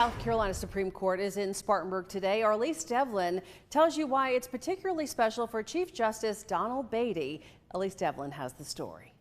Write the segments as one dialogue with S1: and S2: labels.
S1: South Carolina Supreme Court is in Spartanburg today. Our Elise Devlin tells you why it's particularly special for Chief Justice Donald Beatty. Elise Devlin has the story.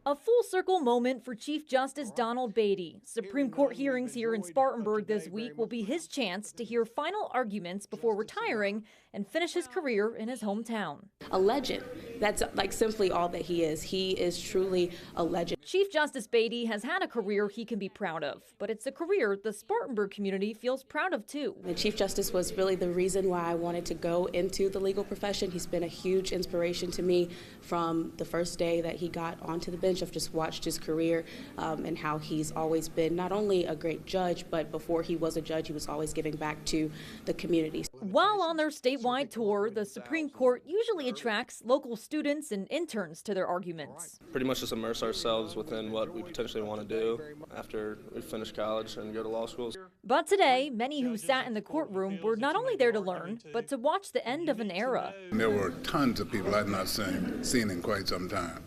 S2: A full circle moment for Chief Justice Donald Beatty. Supreme Court hearings here in Spartanburg this week will be his chance to hear final arguments before retiring and finish his career in his hometown.
S3: A legend. That's like simply all that he is. He is truly a legend.
S2: Chief Justice Beatty has had a career he can be proud of, but it's a career the Spartanburg community feels proud of too.
S3: The Chief Justice was really the reason why I wanted to go into the legal profession. He's been a huge inspiration to me from the first day that he got onto the bench. I've just watched his career and how he's always been not only a great judge, but before he was a judge, he was always giving back to the community.
S2: While on their statewide tour, the Supreme Court usually attracts local students and interns to their arguments.
S4: Pretty much just immerse ourselves within what we potentially want to do after we finish college and go to law schools.
S2: But today, many who sat in the courtroom were not only there to learn, but to watch the end of an era.
S5: There were tons of people I'd not seen in quite some time.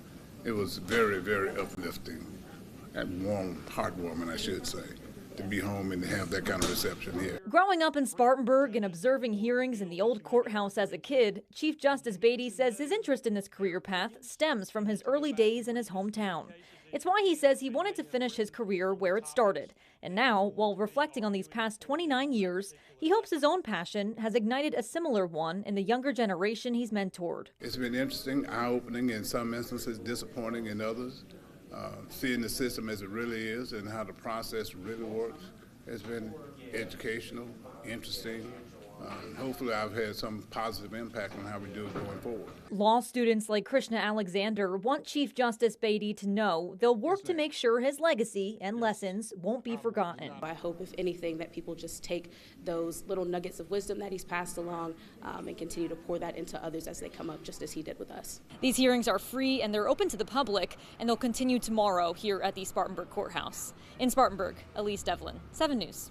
S5: It was very, very uplifting and warm, heartwarming, I should say, to be home and to have that kind of reception here.
S2: Growing up in Spartanburg and observing hearings in the old courthouse as a kid, Chief Justice Beatty says his interest in this career path stems from his early days in his hometown. It's why he says he wanted to finish his career where it started. And now, while reflecting on these past 29 years, he hopes his own passion has ignited a similar one in the younger generation he's mentored.
S5: It's been interesting, eye-opening in some instances, disappointing in others. Seeing the system as it really is and how the process really works has been educational, interesting. Hopefully I've had some positive impact on how we do it going forward.
S2: Law students like Krishna Alexander want Chief Justice Beatty to know they'll work to make sure his legacy and lessons won't be forgotten.
S3: I hope, if anything, that people just take those little nuggets of wisdom that he's passed along and continue to pour that into others as they come up, just as he did with us.
S2: These hearings are free and they're open to the public, and they'll continue tomorrow here at the Spartanburg Courthouse. In Spartanburg, Elise Devlin, 7 News.